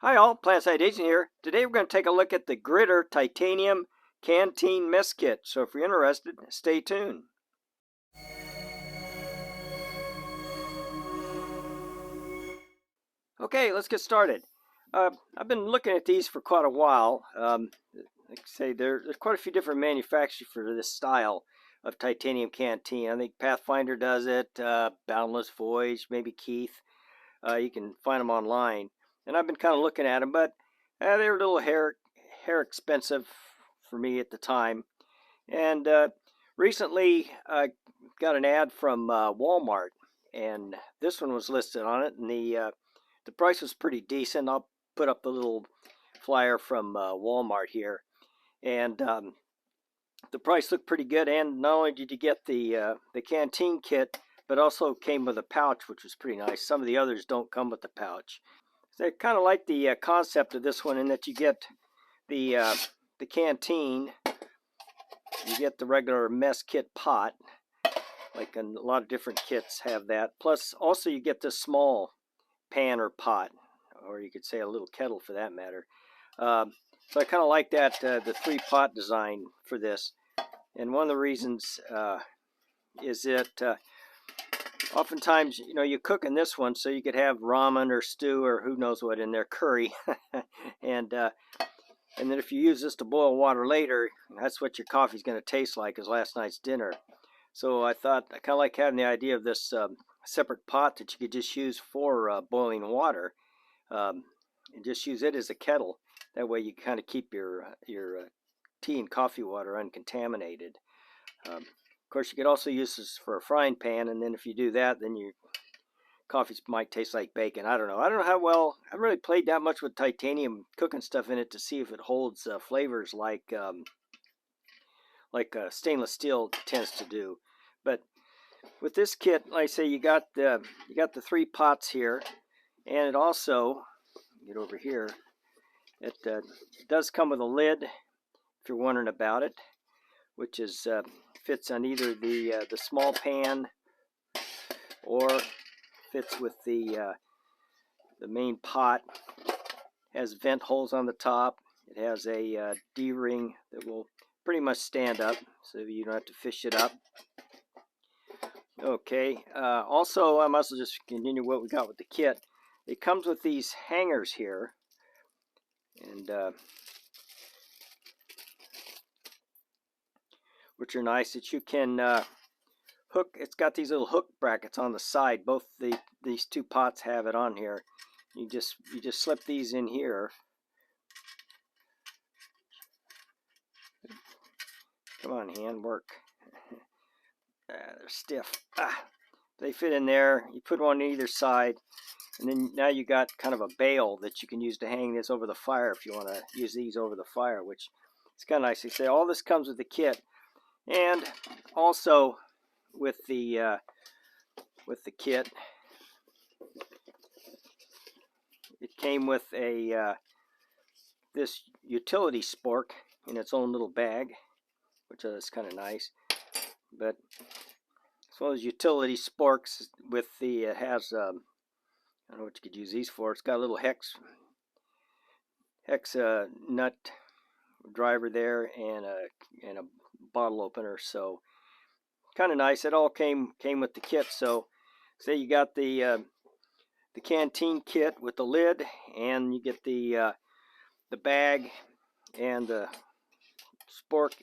Hi all, Plant Side Agent here. Today we're going to take a look at the GRITR Titanium Canteen Mess Kit. So if you're interested, stay tuned. Okay, let's get started. I've been looking at these for quite a while. Like I say, there's quite a few different manufacturers for this style of titanium canteen. I think Pathfinder does it, Boundless Voyage, maybe Keith. You can find them online. And I've been kind of looking at them, but they were a little hair expensive for me at the time. And recently I got an ad from Walmart, and this one was listed on it, and the price was pretty decent. I'll put up the little flyer from Walmart here, and the price looked pretty good. And not only did you get the canteen kit, but also came with a pouch, which was pretty nice. Some of the others don't come with the pouch. So I kind of like the concept of this one, in that you get the canteen, you get the regular mess kit pot, like a lot of different kits have that. Plus, also you get this small pan or pot, or you could say a little kettle for that matter. So I kind of like that, the 3-pot design for this. And one of the reasons is that oftentimes, you cook in this one, so you could have ramen or stew or who knows what in there, curry. And then if you use this to boil water later, that's what your coffee's going to taste like, as last night's dinner. So I thought, I kind of like having the idea of this separate pot that you could just use for boiling water, and just use it as a kettle. That way you kind of keep your tea and coffee water uncontaminated. Of course, you could also use this for a frying pan, and then if you do that, then your coffee might taste like bacon. I don't know how well. I haven't really played that much with titanium cooking stuff in it to see if it holds flavors like stainless steel tends to do. But with this kit, like I say, you got the 3 pots here, and it also, get over here, it does come with a lid, if you're wondering about it, which is fits on either the small pan, or fits with the main pot. It has vent holes on the top. It has a D-ring that will pretty much stand up, so you don't have to fish it up. Okay, also I might as well just continue what we got with the kit. It comes with these hangers here, and which are nice, that you can hook. It's got these little hook brackets on the side. Both these 2 pots have it on here. You just slip these in here. Come on, hand, work. They're stiff. They fit in there. You put one on either side, and then now you got kind of a bail that you can use to hang this over the fire if you want to use these over the fire, which is kind of nice. They say all this comes with the kit, and also with the kit, it came with a this utility spork in its own little bag, which is kind of nice. But as well as utility sporks with the has I don't know what you could use these for. It's got a little hex nut driver there, and a bottle opener. So kind of nice. It all came with the kit. So say you got the canteen kit with the lid, and you get the bag and the spork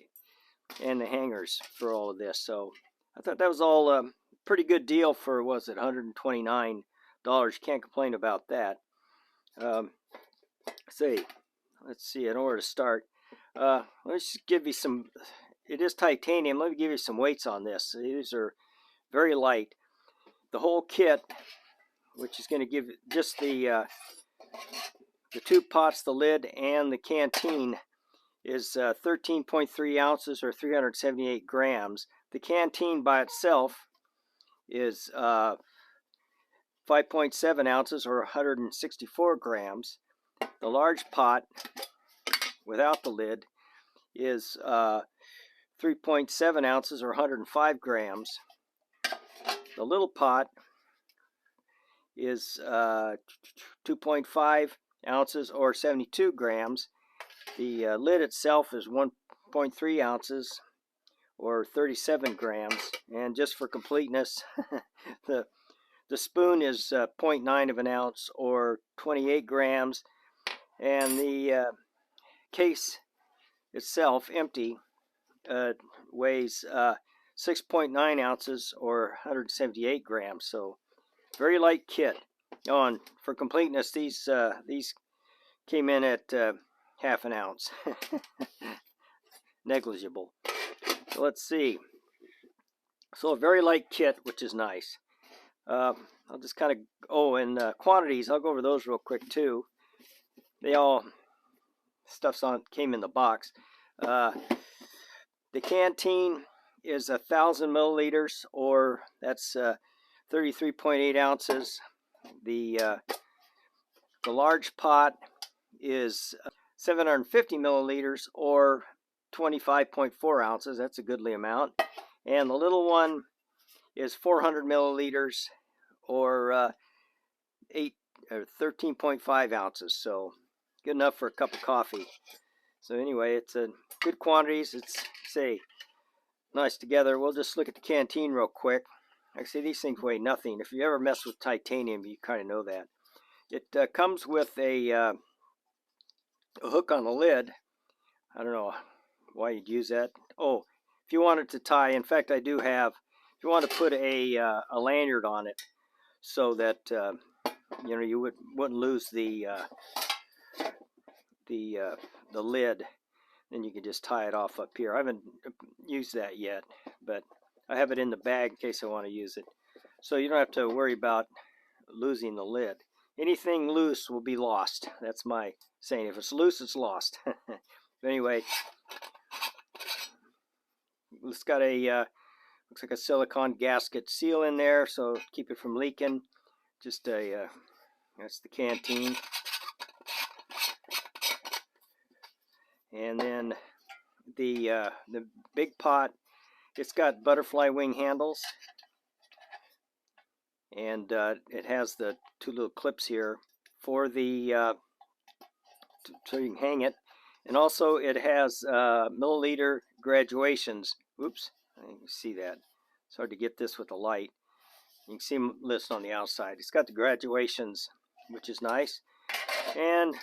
and the hangers for all of this. So I thought that was all a pretty good deal for, was it $129? You can't complain about that. Let's see, in order to start, let's just give you some. It is titanium. Let me give you some weights on this. These are very light. The whole kit, which is going to give just the 2 pots, the lid, and the canteen, is 13.3 ounces or 378 grams. The canteen by itself is 5.7 ounces or 164 grams. The large pot without the lid is 3.7 ounces or 105 grams. The little pot is 2.5 ounces or 72 grams. The lid itself is 1.3 ounces or 37 grams. And just for completeness, the spoon is 0.9 of an ounce or 28 grams. And the case itself, empty, weighs 6.9 ounces or 178 grams. So very light kit. Oh, and for completeness, these came in at half an ounce. Negligible. So let's see. So a very light kit, which is nice. I'll just kind of, and quantities, I'll go over those real quick too. They all, stuff's on, came in the box. The canteen is 1,000 milliliters, or that's 33.8 ounces. The large pot is 750 milliliters, or 25.4 ounces. That's a goodly amount. And the little one is 400 milliliters, or 13.5 ounces. So good enough for a cup of coffee. So anyway, it's a good quantities. It's, say, nice together. We'll just look at the canteen real quick. Actually, these things weigh nothing. If you ever mess with titanium, you kind of know that. It comes with a hook on the lid. I don't know why you'd use that. Oh, if you wanted to tie, in fact, I do have. If you want to put a lanyard on it, so that you wouldn't lose the lid, then you can just tie it off up here. I haven't used that yet, but I have it in the bag in case I want to use it. So you don't have to worry about losing the lid. Anything loose will be lost. That's my saying. If it's loose, it's lost. But anyway, it's got a looks like a silicone gasket seal in there, so keep it from leaking. Just that's the canteen. And then the big pot, it's got butterfly wing handles, and it has the two little clips here for the so you can hang it. And also it has milliliter graduations. Oops, I can see that. It's hard to get this with the light. You can see them listed on the outside. It's got the graduations, which is nice. And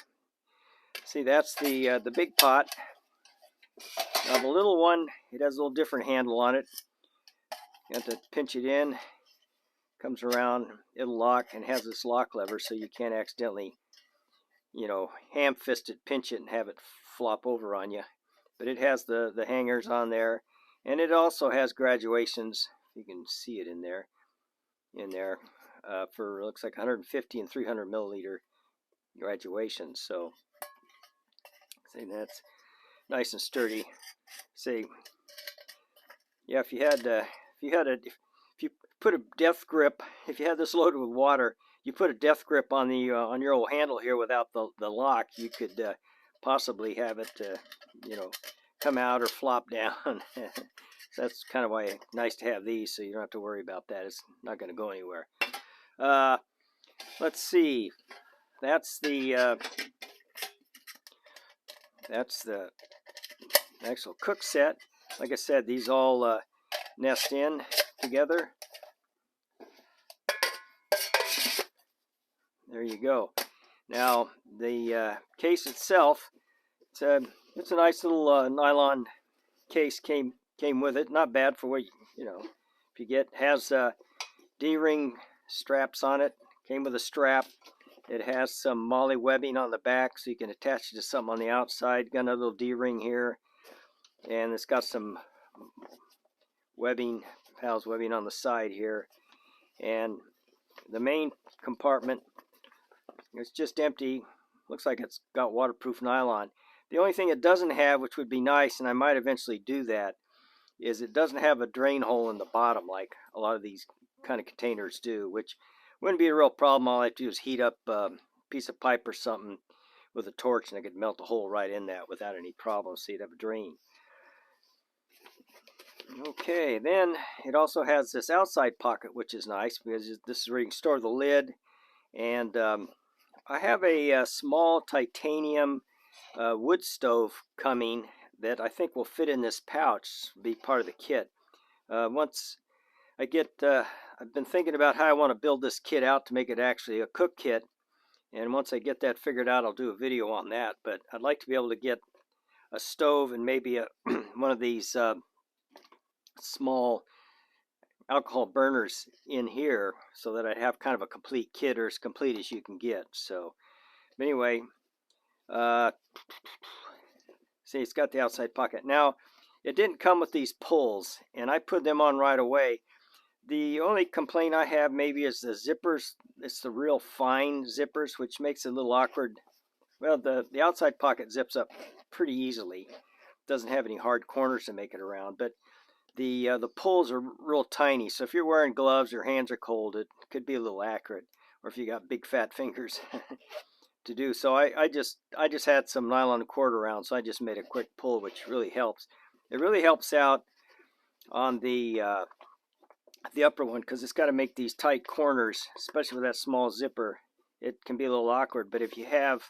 see, that's the big pot. Now the little one, it has a little different handle on it. You have to pinch it in. Comes around, it'll lock, and has this lock lever, so you can't accidentally, ham-fisted pinch it and have it flop over on you. But it has the hangers on there, and it also has graduations. You can see it in there. For looks like 150 and 300 milliliter graduations. So see, that's nice and sturdy. See, yeah, if you put a death grip, if you had this loaded with water, you put a death grip on the on your old handle here without the lock, you could possibly have it come out or flop down. So that's kind of why it's nice to have these, so you don't have to worry about that. It's not going to go anywhere. Let's see. That's the actual cook set. Like I said, these all nest in together. There you go. Now the case itself, it's a nice little nylon case came with it. Not bad for what if you get. Has D-ring straps on it. Came with a strap. It has some molly webbing on the back, so you can attach it to something on the outside. Got another little D-ring here, and it's got some webbing, Pal's webbing on the side here. And the main compartment, it's just empty. Looks like it's got waterproof nylon. The only thing it doesn't have, which would be nice, and I might eventually do that, is it doesn't have a drain hole in the bottom like a lot of these kind of containers do, which wouldn't be a real problem. All I have to do is heat up a piece of pipe or something with a torch, and I could melt a hole right in that without any problem, so you'd have a drain. Okay, then it also has this outside pocket, which is nice because this is where you can store the lid and I have a small titanium wood stove coming that I think will fit in this pouch, be part of the kit. Once I get, I've been thinking about how I want to build this kit out to make it actually a cook kit. And once I get that figured out, I'll do a video on that. But I'd like to be able to get a stove and maybe one of these small alcohol burners in here so that I'd have kind of a complete kit, or as complete as you can get. So anyway, see, it's got the outside pocket. Now, it didn't come with these pulls, and I put them on right away. The only complaint I have maybe is the zippers. It's the real fine zippers, which makes it a little awkward. Well, the outside pocket zips up pretty easily. Doesn't have any hard corners to make it around, but the pulls are real tiny. So if you're wearing gloves, your hands are cold, it could be a little accurate. Or if you got big fat fingers to do. So I just had some nylon cord around, so I just made a quick pull, which really helps. It really helps out on the upper one, because it's got to make these tight corners, especially with that small zipper. It can be a little awkward, but if you have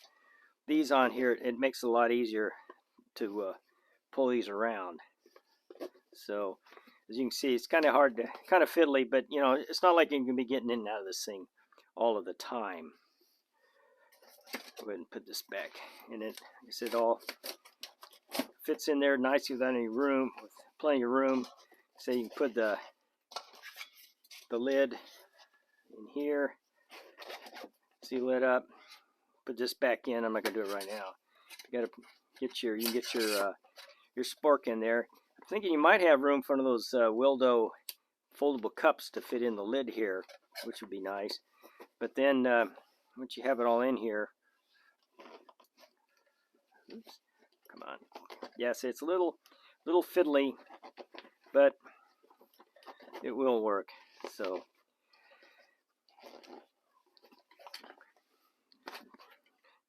these on here, it makes it a lot easier to pull these around. So as you can see, it's kind of hard to, kind of fiddly, but you know, it's not like you can be getting in and out of this thing all of the time. Go ahead and put this back, and it, like I said, all fits in there nicely without any room, with plenty of room. So you can put the lid in here, seal it up, put this back in. I'm not gonna do it right now. You gotta get your, you can get your spork in there. I'm thinking you might have room for one of those Wildo foldable cups to fit in the lid here, which would be nice. But then once you have it all in here, oops, come on. Yes, it's a little fiddly, but it will work. So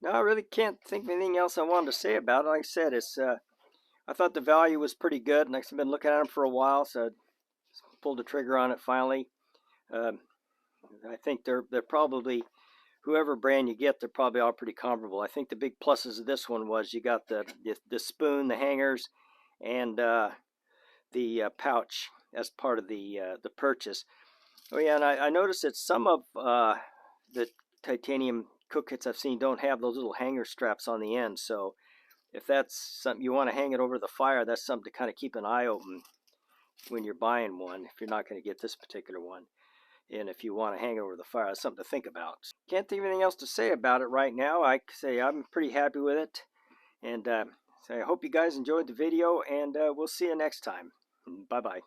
now I really can't think of anything else I wanted to say about it. Like I said, it's I thought the value was pretty good, and I've been looking at them for a while, so I pulled the trigger on it finally. I think they're probably, whoever brand you get, they're probably all pretty comparable. I think the big pluses of this one was you got the spoon, the hangers, and the pouch as part of the purchase. Oh yeah, and I noticed that some of the titanium cook kits I've seen don't have those little hanger straps on the end. So if that's something you want to hang it over the fire, that's something to kind of keep an eye open when you're buying one, if you're not going to get this particular one. And if you want to hang it over the fire, that's something to think about. Can't think of anything else to say about it right now. I say I'm pretty happy with it. And so I hope you guys enjoyed the video, and we'll see you next time. Bye-bye.